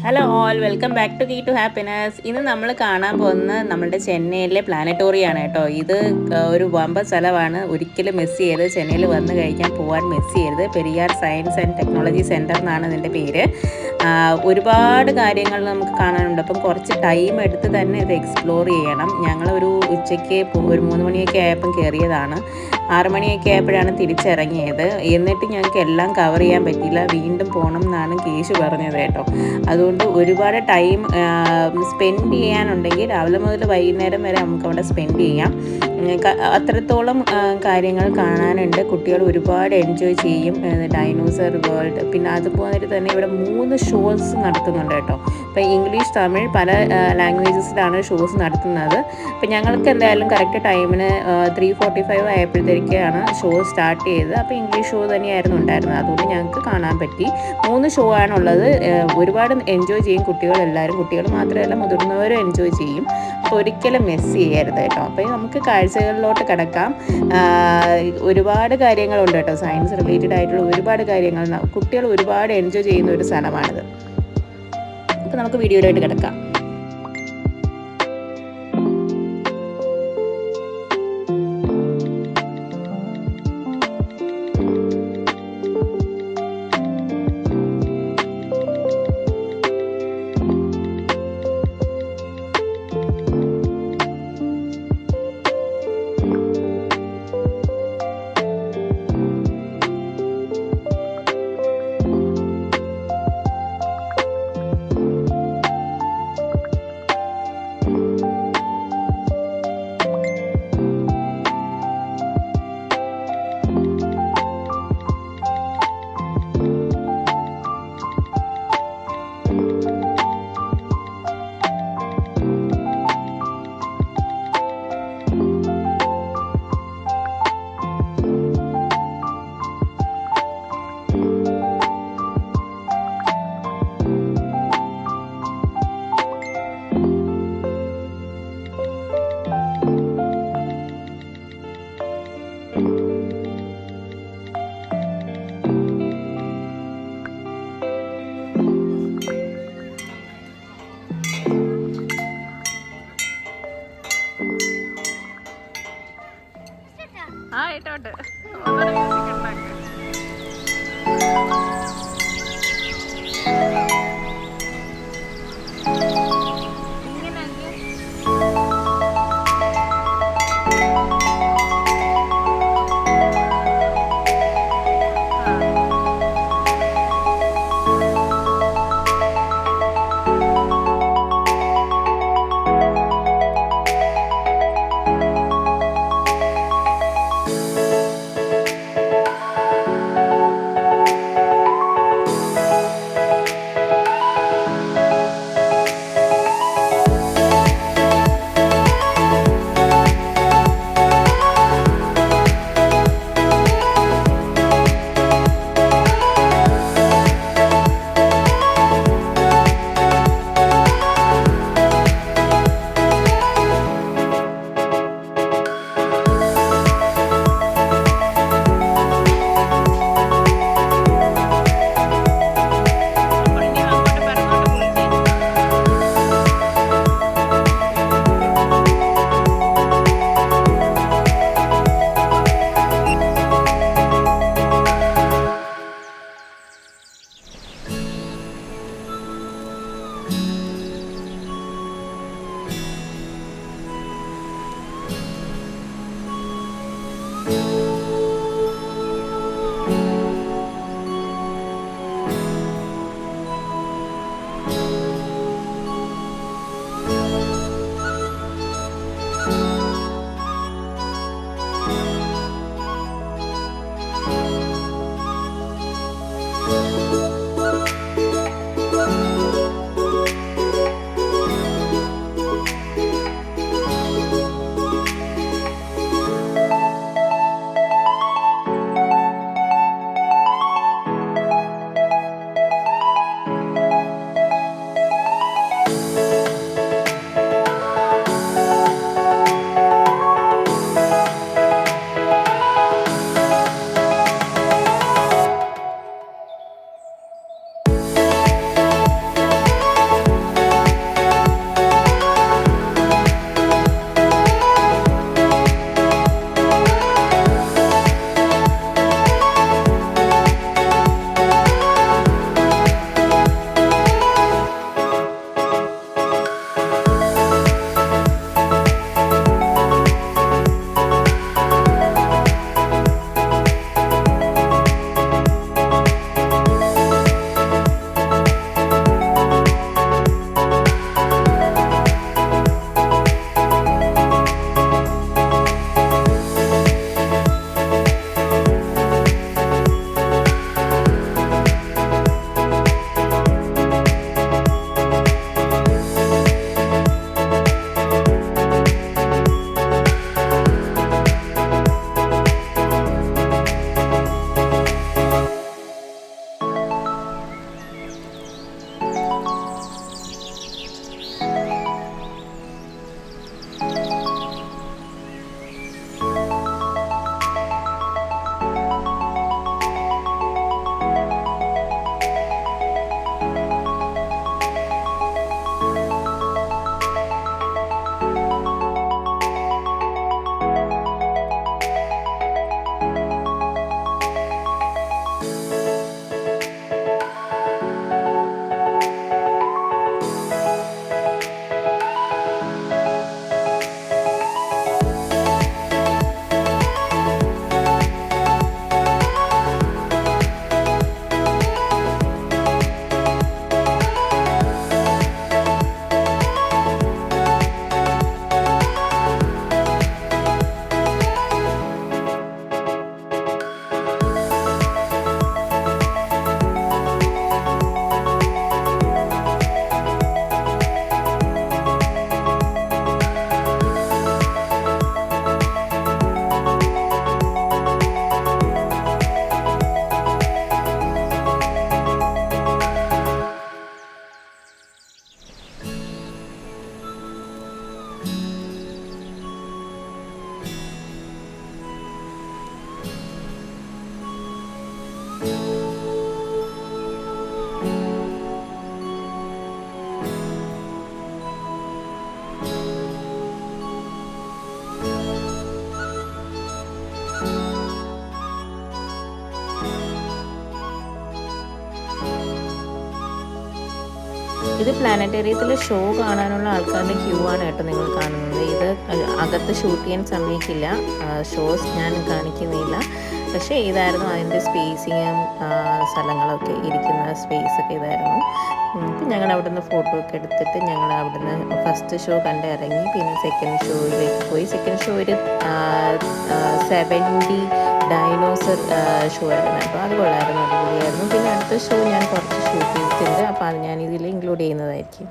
Hello all, welcome back to key to happiness. ഇന്ന് നമ്മൾ കാണാൻ പോകുന്ന നമ്മുടെ ചെന്നൈയിലെ പ്ലാനറ്റോറിയാണ് കേട്ടോ. ഇത് ഒരു വമ്പ സ്ഥലമാണ്. ഒരിക്കലും മിസ് ചെയ്യരുത്. ചെന്നൈയിൽ വന്നു കഴിഞ്ഞാൽ പോകാൻ മിസ് ചെയ്യരുത്. Periyar science and technology centre എന്നാണ് ഇതിൻ്റെ പേര്. ഒരുപാട് കാര്യങ്ങൾ നമുക്ക് കാണാനുണ്ട്. അപ്പം കുറച്ച് ടൈം എടുത്ത് തന്നെ ഇത് എക്സ്പ്ലോർ ചെയ്യണം. ഞങ്ങളൊരു ഉച്ചയ്ക്ക് ഒരു 3 മണിയൊക്കെ ആയപ്പം കയറിയതാണ്. 6 മണിയൊക്കെ ആയപ്പോഴാണ് തിരിച്ചിറങ്ങിയത്. എന്നിട്ട് ഞങ്ങൾക്ക് എല്ലാം കവർ ചെയ്യാൻ പറ്റിയില്ല. വീണ്ടും പോകണം എന്നാണ് കേശു പറഞ്ഞത് കേട്ടോ. അതുകൊണ്ട് ഒരുപാട് ടൈം സ്പെൻഡ് ചെയ്യാനുണ്ടെങ്കിൽ രാവിലെ മുതൽ വൈകുന്നേരം വരെ നമുക്ക് അവിടെ സ്പെൻഡ് ചെയ്യാം. അത്രത്തോളം കാര്യങ്ങൾ കാണാനുണ്ട്. കുട്ടികൾ ഒരുപാട് എൻജോയ് ചെയ്യും. ഡൈനോസർ വേൾഡ്, പിന്നെ അതുപോലെ തന്നെ ഇവിടെ 3 ഷോസ് നടത്തുന്നുണ്ട് കേട്ടോ. ഇപ്പോൾ ഇംഗ്ലീഷ്, തമിഴ്, പല ലാംഗ്വേജസിലാണ് ഷോസ് നടത്തുന്നത്. അപ്പോൾ ഞങ്ങൾക്ക് എന്തായാലും കറക്റ്റ് ടൈമിന് 3:45 ആയപ്പോഴത്തേക്കാണ് ഷോ സ്റ്റാർട്ട് ചെയ്തത്. അപ്പോൾ ഇംഗ്ലീഷ് ഷോ തന്നെയായിരുന്നു ഉണ്ടായിരുന്നത്. അതുകൊണ്ട് ഞങ്ങൾക്ക് കാണാൻ പറ്റി. 3 ഷോ ആണുള്ളത്. ഒരുപാട് എൻജോയ് ചെയ്യും കുട്ടികളെല്ലാവരും. കുട്ടികൾ മാത്രമല്ല, മുതിർന്നവരും എൻജോയ് ചെയ്യും. അപ്പോൾ ഒരിക്കലും മിസ് ചെയ്യരുത് കേട്ടോ. അപ്പോൾ നമുക്ക് കാഴ്ചകളിലോട്ട് കിടക്കാം. ഒരുപാട് കാര്യങ്ങളുണ്ട് കേട്ടോ. സയൻസ് റിലേറ്റഡ് ആയിട്ടുള്ള ഒരുപാട് കാര്യങ്ങൾ കുട്ടികൾ ഒരുപാട് എൻജോയ് ചെയ്യുന്ന ഒരു സ്ഥലമാണിത്. അപ്പോൾ നമുക്ക് വീഡിയോയിലോട്ട് കിടക്കാം. ഇത് പ്ലാനറ്റേറിയത്തിൽ ഷോ കാണാനുള്ള ആൾക്കാരുടെ ക്യൂ ആണ് കേട്ടോ നിങ്ങൾ കാണുന്നത്. ഇത് അകത്ത് ഷൂട്ട് ചെയ്യാൻ സമ്മതിക്കില്ല, ഷോസ് ഞാൻ കാണിക്കുന്നില്ല. പക്ഷേ ഇതായിരുന്നു അതിൻ്റെ സ്പേസിങ്ങും സ്ഥലങ്ങളൊക്കെ ഇരിക്കുന്ന സ്പേസൊക്കെ ഇതായിരുന്നു. അപ്പം ഞങ്ങൾ അവിടെ നിന്ന് ഫോട്ടോ ഒക്കെ എടുത്തിട്ട് ഞങ്ങൾ അവിടെ നിന്ന് ഫസ്റ്റ് ഷോ കണ്ടിറങ്ങി. പിന്നെ സെക്കൻഡ് ഷോയിലേക്ക് പോയി. സെക്കൻഡ് ഷോ ഒരു 70 ഡൈനോസർ ഷോ ആയിരുന്നു. അപ്പോൾ അത് കൊള്ളായിരുന്നു, അടിപൊളിയായിരുന്നു. പിന്നെ അടുത്ത ഷോ ഞാൻ കുറച്ച് ഷൂട്ട് ചെയ്തിട്ടുണ്ട്, അപ്പോൾ അത് ഞാൻ ഇതിൽ ഇൻക്ലൂഡ് ചെയ്യുന്നതായിരിക്കും.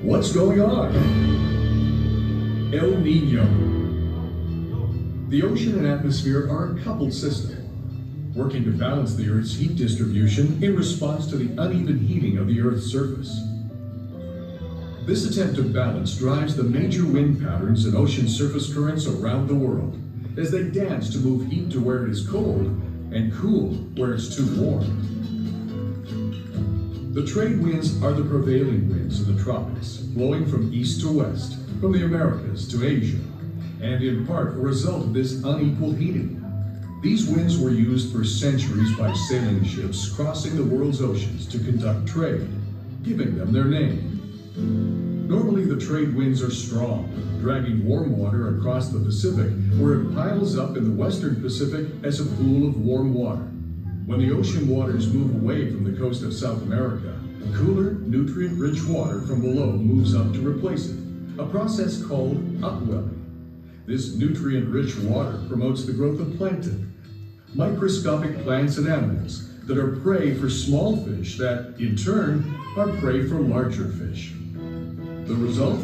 What's going on? El Nino. The ocean and atmosphere are a coupled system, working to balance the Earth's heat distribution in response to the uneven heating of the Earth's surface. This attempt to balance drives the major wind patterns and ocean surface currents around the world as they dance to move heat to where it is cold and cool where it's too warm. The trade winds are the prevailing winds in the tropics, blowing from east to west, from the Americas to Asia, and in part a result of this unequal heating. These winds were used for centuries by sailing ships crossing the world's oceans to conduct trade, giving them their name. Normally the trade winds are strong, dragging warm water across the Pacific, where it piles up in the western Pacific as a pool of warm water. When the ocean waters move away from the coast of South America, cooler, nutrient-rich water from below moves up to replace it, a process called upwelling. This nutrient-rich water promotes the growth of plankton, microscopic plants and animals that are prey for small fish that, in turn, are prey for larger fish. The result?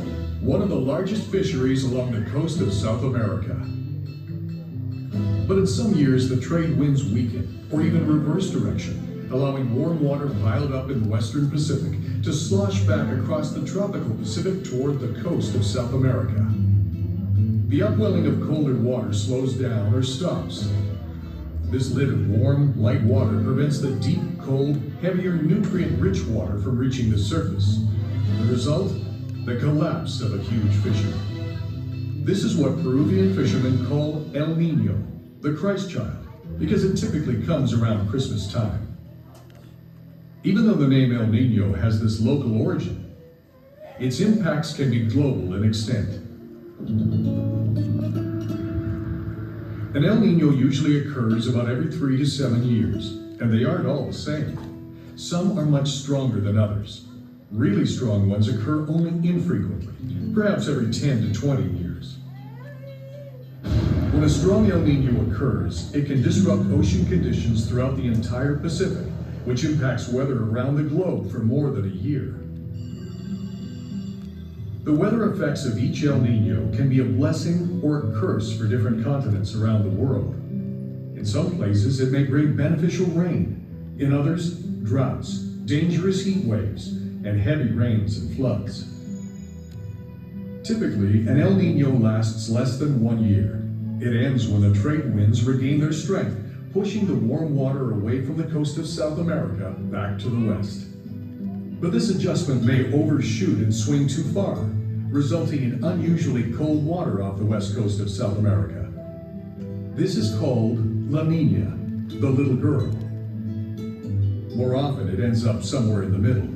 One of the largest fisheries along the coast of South America. But in some years, the trade winds weaken, or even reverse direction, allowing warm water piled up in the western Pacific to slosh back across the tropical Pacific toward the coast of South America. The upwelling of colder water slows down or stops. This lid of warm, light water prevents the deep, cold, heavier, nutrient-rich water from reaching the surface. The result? The collapse of a huge fishery. This is what Peruvian fishermen call El Nino, the Christ child, because it typically comes around Christmas time. Even though the name El Nino has this local origin, its impacts can be global in extent. An El Nino usually occurs about every 3 to 7 years, and they aren't all the same. Some are much stronger than others. Really strong ones occur only infrequently, perhaps every 10 to 20 years. When a strong El Nino occurs, it can disrupt ocean conditions throughout the entire Pacific, which impacts weather around the globe for more than a year. The weather effects of each El Nino can be a blessing or a curse for different continents around the world. In some places, it may bring beneficial rain. In others, droughts, dangerous heat waves, and heavy rains and floods. Typically, an El Nino lasts less than 1 year. It ends when the trade winds regain their strength, pushing the warm water away from the coast of South America back to the west. But this adjustment may overshoot and swing too far, resulting in unusually cold water off the west coast of South America. This is called La Niña, the little girl. More often, it ends up somewhere in the middle.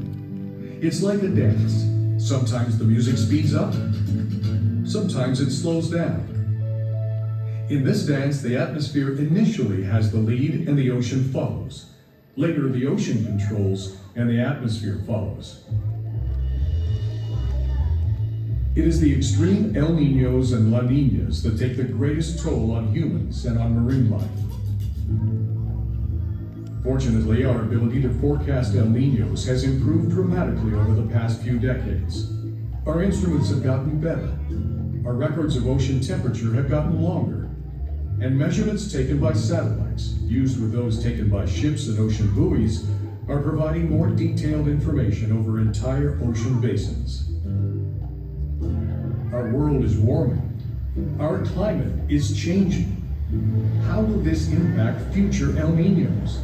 It's like a dance. Sometimes the music speeds up, sometimes it slows down. In this dance, the atmosphere initially has the lead and the ocean follows. Later, the ocean controls and the atmosphere follows. It is the extreme El Niños and La Niñas that take the greatest toll on humans and on marine life. Fortunately, our ability to forecast El Niños has improved dramatically over the past few decades. Our instruments have gotten better. Our records of ocean temperature have gotten longer. And measurements taken by satellites, used with those taken by ships and ocean buoys, are providing more detailed information over entire ocean basins. Our world is warming. Our climate is changing. How will this impact future El Niños?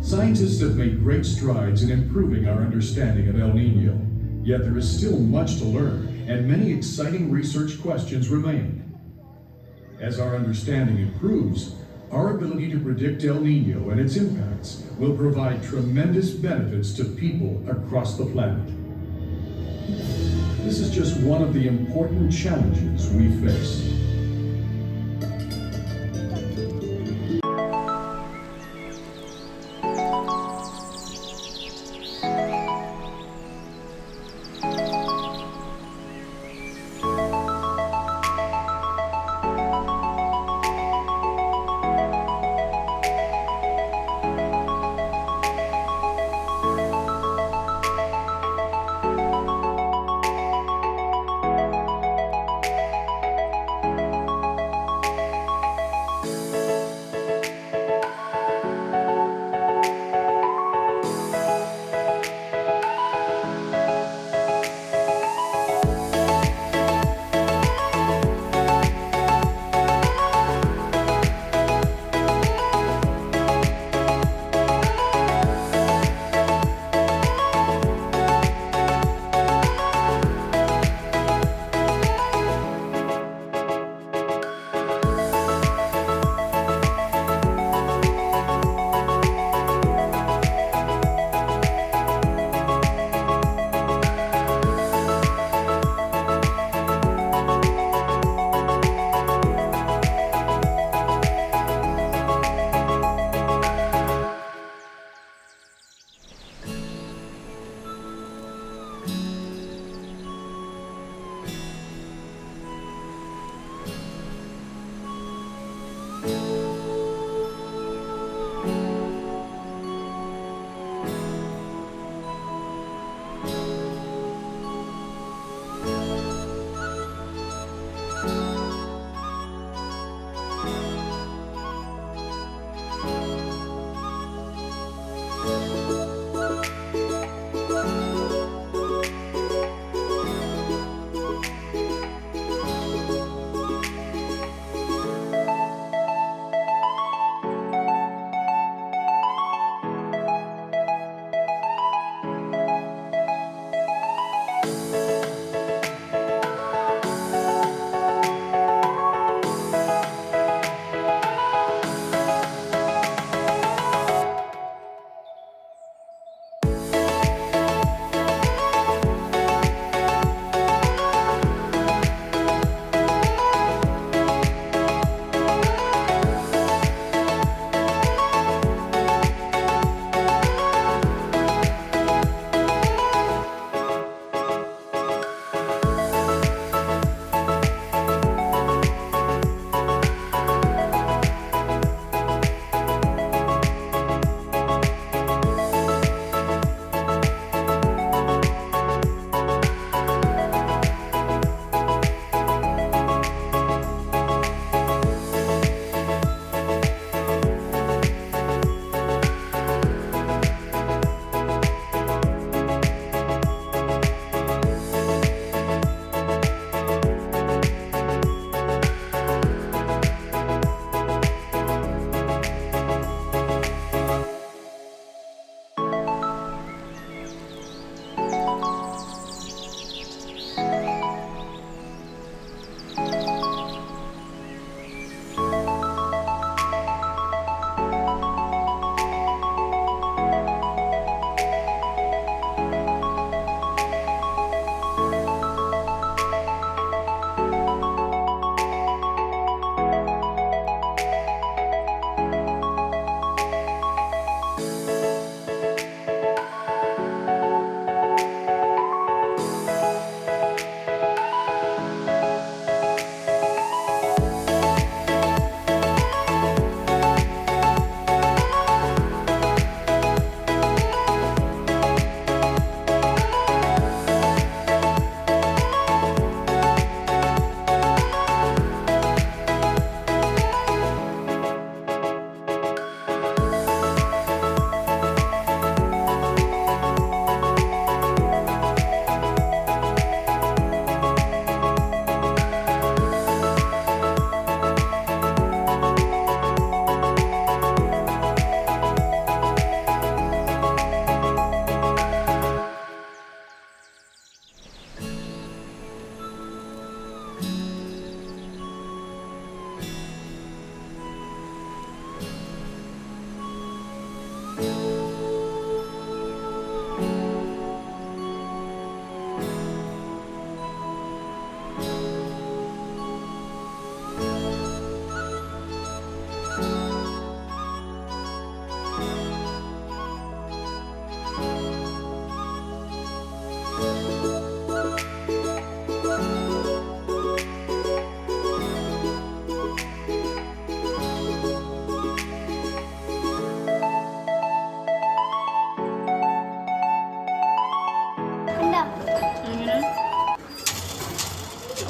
Scientists have made great strides in improving our understanding of El Niño, yet there is still much to learn, and many exciting research questions remain. As our understanding improves, our ability to predict El Niño and its impacts will provide tremendous benefits to people across the planet. This is just one of the important challenges we face.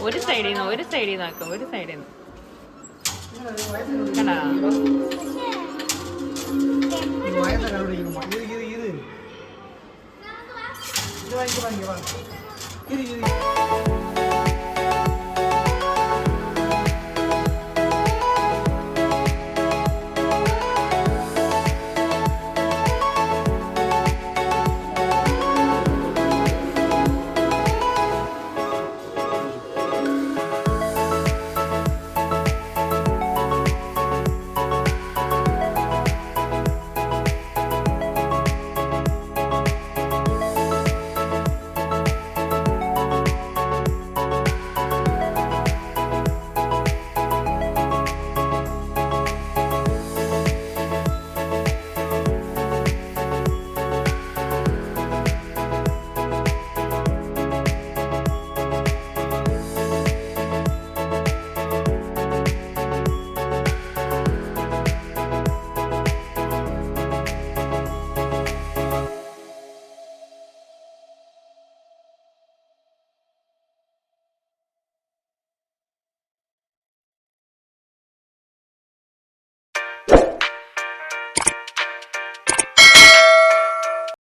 ഒരു സൈഡിൽ നിന്ന് നോക്കാം, ഒരു സൈഡിൽ നിന്ന് കണ്ടാ. ഇത്